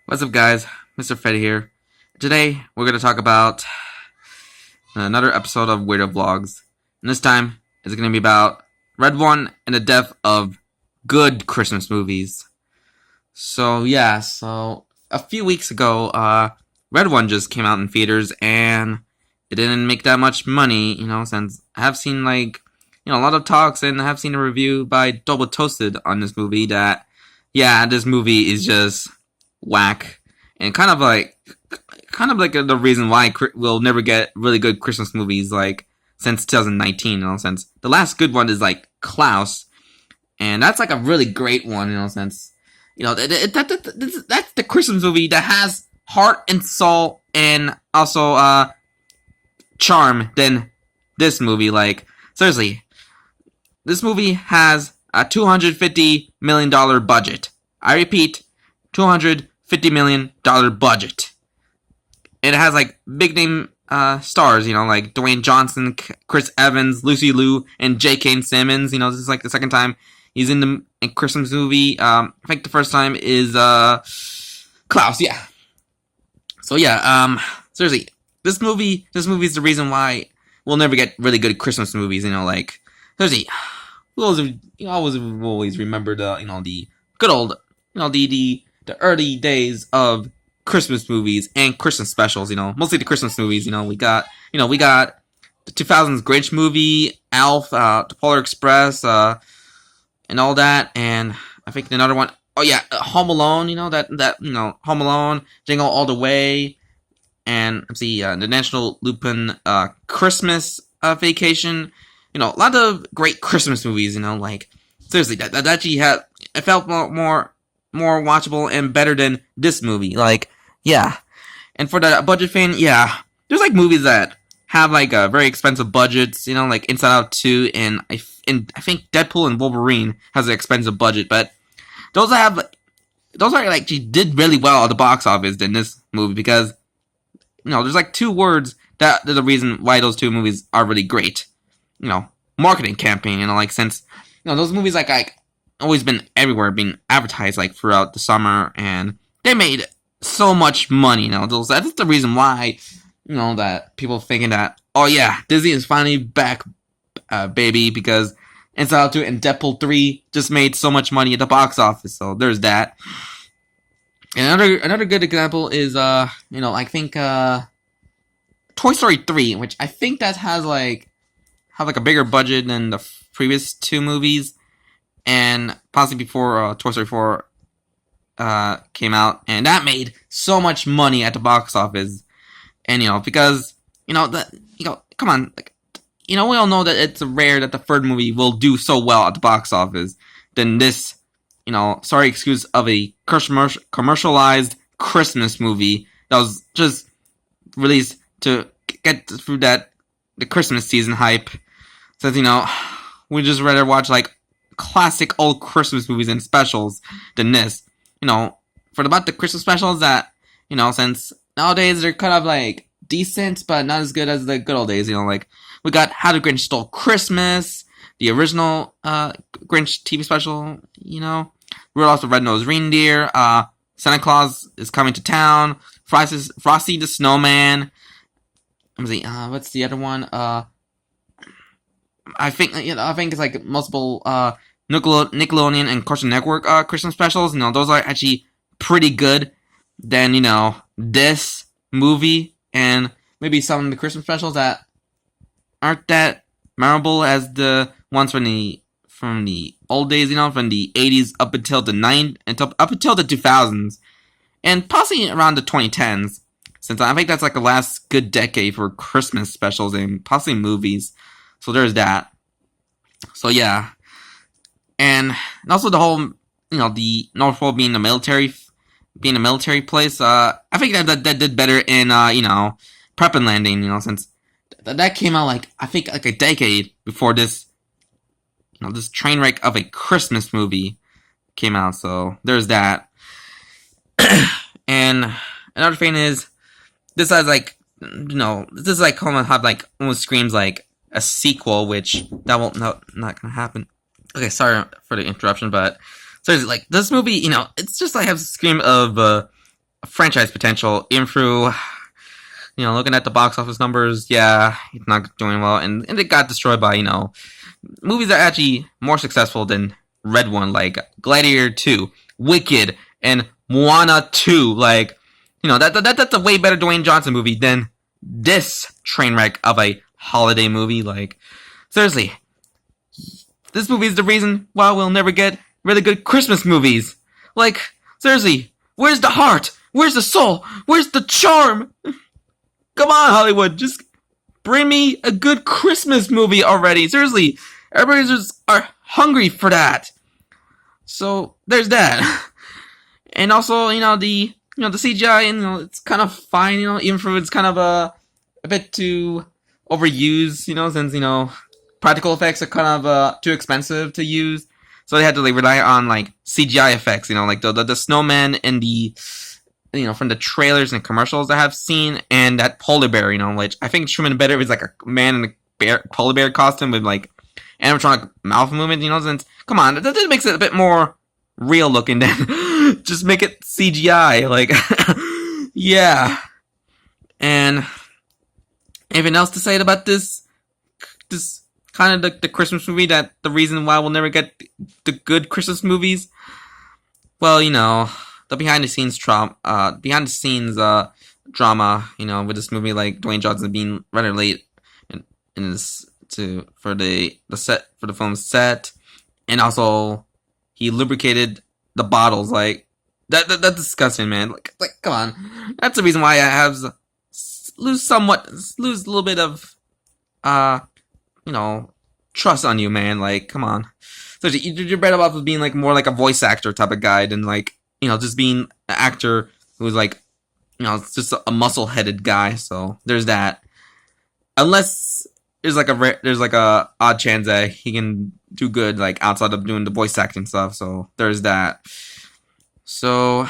What's up, guys? Mr. Fed here. Today, we're going to talk about another episode of Weirdo Vlogs. And this time, it's going to be about Red One and the death of good Christmas movies. So, a few weeks ago, Red One just came out in theaters, and it didn't make that much money, since I have seen, a lot of talks, and I have seen a review by Double Toasted on this movie that, this movie is just whack, and kind of like the reason why we'll never get really good Christmas movies since 2019. Since the last good one is Klaus, and that's a really great one. Since that's the Christmas movie that has heart and soul and also charm than this movie. Seriously, this movie has a $250 million budget. I repeat, $250 million budget. It has big name stars, like Dwayne Johnson, Chris Evans, Lucy Liu, and J. K. Simmons. This is the second time he's in the Christmas movie. I think the first time is Klaus. Yeah. So seriously, this movie is the reason why we'll never get really good Christmas movies. Seriously, we always remember the good old the early days of Christmas movies and Christmas specials, mostly the Christmas movies. We got the 2000s Grinch movie, Alf, the Polar Express, and all that. And I think another one, Home Alone, Home Alone, Jingle All the Way, and let's see, the National Lupin, Christmas, Vacation. A lot of great Christmas movies, seriously, that actually it felt more watchable and better than this movie. And for the budget fan, there's movies that have very expensive budgets, Inside Out 2, and I think Deadpool and Wolverine has an expensive budget, but those actually did really well at the box office than this movie, because there's two words that are the reason why those two movies are really great. Marketing campaign, since those movies always been everywhere, being advertised throughout the summer, and they made so much money. That's the reason why that people thinking that, Disney is finally back, baby, because Inside Out 2 and Deadpool 3 just made so much money at the box office. So there's that. And another good example is I think Toy Story 3, which I think that has a bigger budget than the previous two movies, and possibly before Toy Story 4 came out, and that made so much money at the box office. And because come on, we all know that it's rare that the third movie will do so well at the box office than this, sorry excuse of a commercialized Christmas movie that was just released to get through the Christmas season hype. Says, we just rather watch classic old Christmas movies and specials than this. For about the Christmas specials that, since nowadays they're kind of decent, but not as good as the good old days. We got How the Grinch Stole Christmas, the original Grinch TV special, Rudolph the Red-Nosed Reindeer, Santa Claus is Coming to Town, Frosty the Snowman. Let me see, what's the other one? I think it's multiple Nickelodeon and Cartoon Network Christmas specials. Those are actually pretty good than this movie, and maybe some of the Christmas specials that aren't that memorable as the ones from the old days. From the 80s up until up until the 2000s, and possibly around the 2010s. Since I think that's the last good decade for Christmas specials and possibly movies. So there's that. So and also the whole, the North Pole being a military place. I think that did better in Prep and Landing. Since that came out I think a decade before this, this train wreck of a Christmas movie came out. So there's that. And another thing is, this has this is almost screams a sequel, which that won't not gonna happen. Okay, sorry for the interruption, but seriously, this movie, it's just has a scream of a franchise potential, even through, looking at the box office numbers, yeah, it's not doing well, and it got destroyed by, movies that are actually more successful than Red One, like Gladiator 2, Wicked, and Moana 2. Like, that's a way better Dwayne Johnson movie than this train wreck of a holiday movie. Like, seriously, this movie is the reason why we'll never get really good Christmas movies. Like, seriously, where's the heart? Where's the soul? Where's the charm? Come on, Hollywood, just bring me a good Christmas movie already. Seriously, everybody's just are hungry for that. So there's that. And also, the CGI, and it's kind of fine, even if it's kind of a bit too overused, since practical effects are kind of too expensive to use. So they had to rely on like CGI effects, like the snowman and the from the trailers and commercials I have seen, and that polar bear, which I think Truman better is like a man in a polar bear costume with like animatronic mouth movement, since, come on, that makes it a bit more real looking than just make it CGI, like, yeah. And anything else to say about this kind of the Christmas movie, that the reason why we'll never get the good Christmas movies? Well, the behind the scenes drama, with this movie, like Dwayne Johnson being rather late in this for the film set, and also he lubricated the bottles. Like that's disgusting, man. Like come on, that's the reason why I have lose a little bit of trust on you, man. Like, come on. So you're better off with being like more like a voice actor type of guy than like just being an actor who's like just a muscle-headed guy. So there's that. Unless there's like a odd chance that he can do good like outside of doing the voice acting stuff. So there's that. So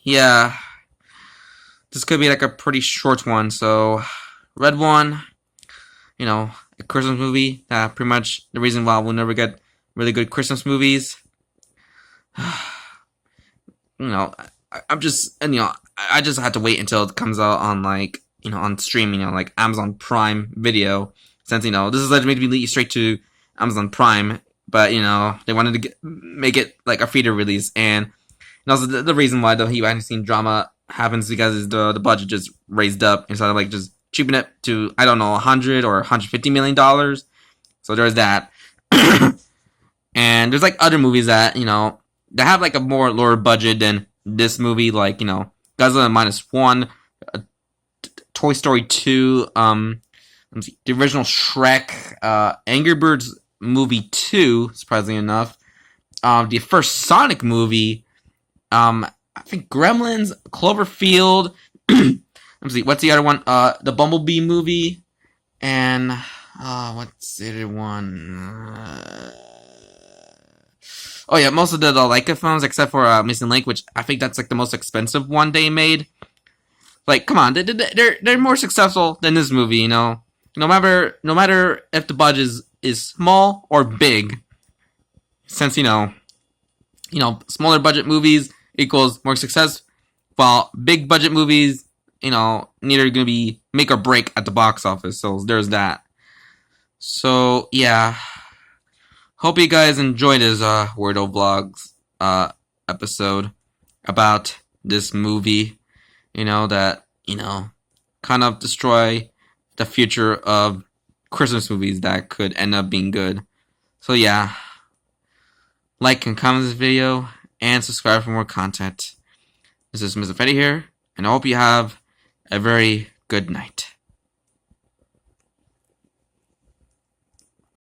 yeah, this could be like a pretty short one. So Red One, a Christmas movie. Pretty much the reason why we'll never get really good Christmas movies. I just have to wait until it comes out on like on streaming, like Amazon Prime Video, since this is like to be leaked straight to Amazon Prime, but they wanted to make it like a theater release, and also the reason why the behind the scene drama happens because the budget just raised up instead of like just cheaping it to, I don't know, $100 or $150 million. So there's that. And there's like other movies that that have like a more lower budget than this movie, like Godzilla -1, Toy Story 2, the original Shrek, Angry Birds movie 2, surprisingly enough, the first Sonic movie, I think Gremlins, Cloverfield. Let's see, what's the other one? The Bumblebee movie, and what's the other one? Oh yeah, most of the Leica films except for Missing Link, which I think that's like the most expensive one they made. Like, come on, they're more successful than this movie. No matter if the budget is small or big, since smaller budget movies equals more success, while big budget movies, neither gonna be make or break at the box office. So there's that. So yeah. Hope you guys enjoyed this Weirdo Vlogs episode about this movie, that, kind of destroy the future of Christmas movies that could end up being good. So yeah, like and comment this video, and subscribe for more content. This is Mr. Fetty here, and I hope you have a very good night.